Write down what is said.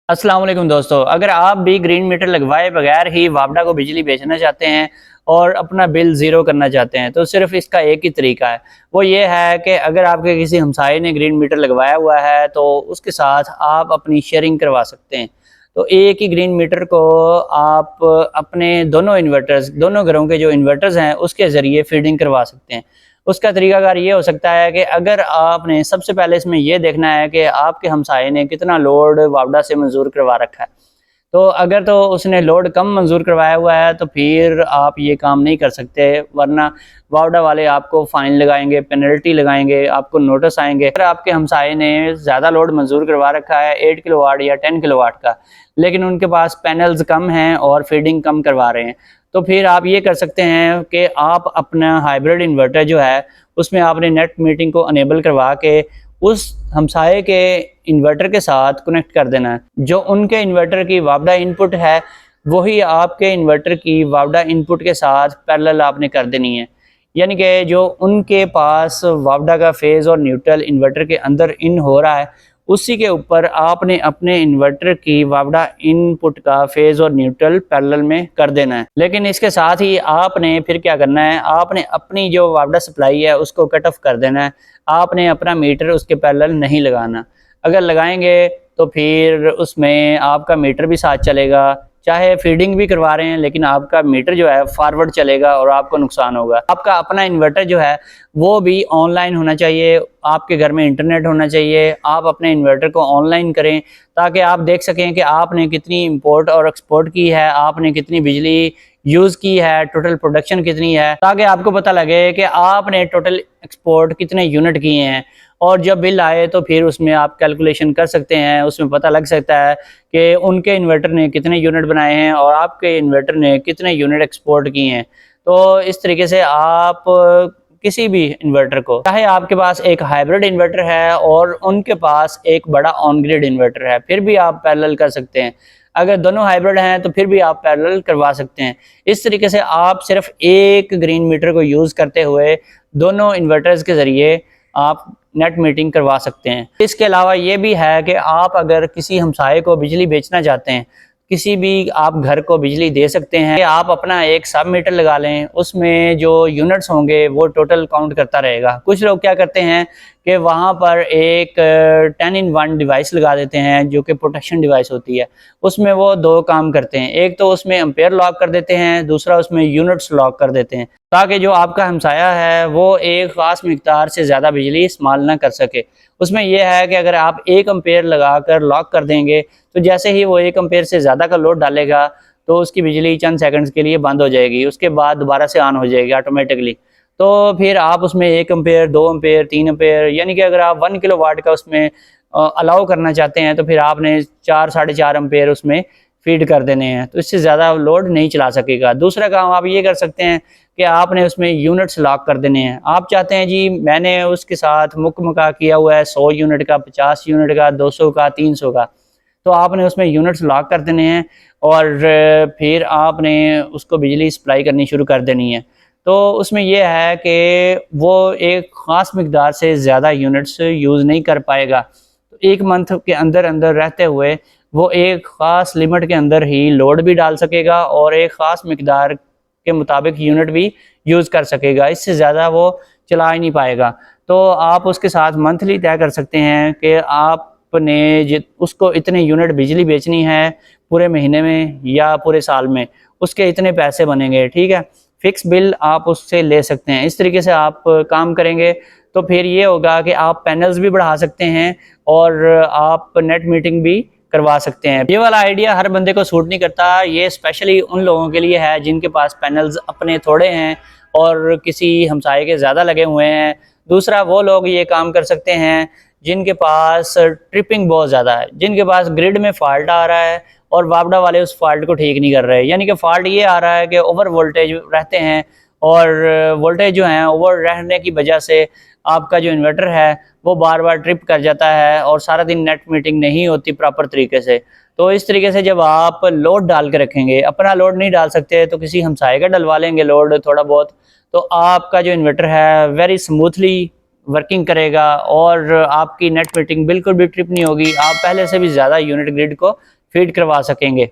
अस्सलाम वालेकुम दोस्तों, अगर आप भी ग्रीन मीटर लगवाए बगैर ही वापडा को बिजली बेचना चाहते हैं और अपना बिल ज़ीरो करना चाहते हैं तो सिर्फ इसका एक ही तरीका है। वो ये है कि अगर आपके किसी हमसाये ने ग्रीन मीटर लगवाया हुआ है तो उसके साथ आप अपनी शेयरिंग करवा सकते हैं। तो एक ही ग्रीन मीटर को आप अपने दोनों घरों के जो इन्वर्टर्स हैं उसके ज़रिए फीडिंग करवा सकते हैं। उसका तरीकाकार ये हो सकता है कि अगर आपने सबसे पहले इसमें ये देखना है कि आपके हमसाये ने कितना लोड वापडा से मंजूर करवा रखा है। तो अगर तो उसने लोड कम मंजूर करवाया हुआ है तो फिर आप ये काम नहीं कर सकते, वरना वापडा वाले आपको फ़ाइन लगाएंगे, पेनल्टी लगाएंगे, आपको नोटिस आएंगे। अगर आपके हमसाये ने ज़्यादा लोड मंजूर करवा रखा है 8 किलोवाट या 10 किलोवाट का, लेकिन उनके पास पैनल्स कम हैं और फीडिंग कम करवा रहे हैं, तो फिर आप ये कर सकते हैं कि आप अपना हाइब्रिड इन्वर्टर जो है उसमें आपने नेट मीटिंग को अनेबल करवा के उस हमसाये के इन्वर्टर के साथ कनेक्ट कर देना है। जो उनके इन्वर्टर की वापडा इनपुट है वही आपके इन्वर्टर की वापडा इनपुट के साथ पैरेलल आपने कर देनी है। यानी कि जो उनके पास वापडा का फेज़ और न्यूट्रल इन्वर्टर के अंदर इन हो रहा है उसी के ऊपर आपने अपने इन्वर्टर की वापडा इनपुट का फेज़ और न्यूट्रल पैरेलल में कर देना है। लेकिन इसके साथ ही आपने फिर क्या करना है, आपने अपनी जो वापडा सप्लाई है उसको कट ऑफ कर देना है। आपने अपना मीटर उसके पैरेलल नहीं लगाना। अगर लगाएंगे तो फिर उसमें आपका मीटर भी साथ चलेगा, चाहे फीडिंग भी करवा रहे हैं लेकिन आपका मीटर जो है फॉरवर्ड चलेगा और आपको नुकसान होगा। आपका अपना इन्वर्टर जो है वो भी ऑनलाइन होना चाहिए, आपके घर में इंटरनेट होना चाहिए। आप अपने इन्वर्टर को ऑनलाइन करें ताकि आप देख सकें कि आपने कितनी इंपोर्ट और एक्सपोर्ट की है, आपने कितनी बिजली यूज़ की है, टोटल प्रोडक्शन कितनी है, ताकि आपको पता लगे कि आपने टोटल एक्सपोर्ट कितने यूनिट किए हैं। और जब बिल आए तो फिर उसमें आप कैलकुलेशन कर सकते हैं, उसमें पता लग सकता है कि उनके इन्वर्टर ने कितने यूनिट बनाए हैं और आपके इन्वर्टर ने कितने यूनिट एक्सपोर्ट किए हैं। तो इस तरीके से आप किसी भी इन्वर्टर को, चाहे आपके पास एक हाइब्रिड इन्वर्टर है और उनके पास एक बड़ा ऑन ग्रिड इन्वर्टर है, फिर भी आप पैरेलल कर सकते हैं। अगर दोनों हाइब्रिड हैं तो फिर भी आप पैरेलल करवा सकते हैं। इस तरीके से आप सिर्फ एक ग्रीन मीटर को यूज़ करते हुए दोनों इन्वर्टर्स के ज़रिए आप नेट मीटिंग करवा सकते हैं। इसके अलावा ये भी है कि आप अगर किसी हमसाये को बिजली बेचना चाहते हैं, किसी भी आप घर को बिजली दे सकते हैं, आप अपना एक सब मीटर लगा लें, उसमें जो यूनिट्स होंगे वो टोटल काउंट करता रहेगा। कुछ लोग क्या करते हैं कि वहाँ पर एक 10 in 1 डिवाइस लगा देते हैं जो कि प्रोटेक्शन डिवाइस होती है। उसमें वो दो काम करते हैं, एक तो उसमें एम्पेयर लॉक कर देते हैं, दूसरा उसमें यूनिट्स लॉक कर देते हैं, ताकि जो आपका हमसाया है वो एक ख़ास मिकदार से ज़्यादा बिजली इस्तेमाल ना कर सके। उसमें यह है कि अगर आप 1 एम्पेयर लगाकर लॉक कर देंगे तो जैसे ही वो 1 एम्पेयर से ज़्यादा का लोड डालेगा तो उसकी बिजली चंद सेकंड्स के लिए बंद हो जाएगी, उसके बाद दोबारा से ऑन हो जाएगी ऑटोमेटिकली। तो फिर आप उसमें 1 एम्पेयर, 2 एम्पेयर, 3 एम्पेयर, यानी कि अगर आप 1 किलोवाट का उसमें अलाउ करना चाहते हैं तो फिर आपने 4 साढ़े 4 एम्पेयर उसमें फीड कर देने हैं, तो इससे ज़्यादा लोड नहीं चला सकेगा। दूसरा काम आप ये कर सकते हैं कि आपने उसमें यूनिट्स लॉक कर देने हैं। आप चाहते हैं जी मैंने उसके साथ मुकमका किया हुआ है 100 यूनिट का, 50 यूनिट का, 200 का, 300 का, तो आपने उसमें यूनिट्स लॉक कर देने हैं और फिर आपने उसको बिजली सप्लाई करनी शुरू कर देनी है। तो उसमें यह है कि वो एक ख़ास मिकदार से ज़्यादा यूनिट्स यूज़ नहीं कर पाएगा। तो 1 मंथ के अंदर अंदर रहते हुए वो एक ख़ास लिमिट के अंदर ही लोड भी डाल सकेगा और एक ख़ास मिकदार के मुताबिक यूनिट भी यूज़ कर सकेगा, इससे ज़्यादा वो चला ही नहीं पाएगा। तो आप उसके साथ मंथली तय कर सकते हैं कि आपने उसको इतने यूनिट बिजली बेचनी है पूरे महीने में या पूरे साल में, उसके इतने पैसे बनेंगे, ठीक है। फिक्स बिल आप उससे ले सकते हैं। इस तरीके से आप काम करेंगे तो फिर ये होगा कि आप पैनल्स भी बढ़ा सकते हैं और आप नेट मीटिंग भी करवा सकते हैं। ये वाला आइडिया हर बंदे को सूट नहीं करता, ये स्पेशली उन लोगों के लिए है जिनके पास पैनल्स अपने थोड़े हैं और किसी हमसाये के ज़्यादा लगे हुए हैं। दूसरा वो लोग ये काम कर सकते हैं जिनके पास ट्रिपिंग बहुत ज़्यादा है, जिनके पास ग्रिड में फॉल्ट आ रहा है और वापडा वाले उस फॉल्ट को ठीक नहीं कर रहे। यानी कि फॉल्ट ये आ रहा है कि ओवर वोल्टेज रहते हैं और वोल्टेज जो है ओवर रहने की वजह से आपका जो इन्वर्टर है वो बार बार ट्रिप कर जाता है और सारा दिन नेट मीटिंग नहीं होती प्रॉपर तरीके से। तो इस तरीके से जब आप लोड डाल के रखेंगे, अपना लोड नहीं डाल सकते तो किसी हमसाये का डलवा लेंगे लोड थोड़ा बहुत, तो आपका जो इन्वर्टर है वेरी स्मूथली वर्किंग करेगा और आपकी नेट मीटिंग बिल्कुल भी ट्रिप नहीं होगी। आप पहले से भी ज़्यादा यूनिट ग्रिड को फीड करवा सकेंगे।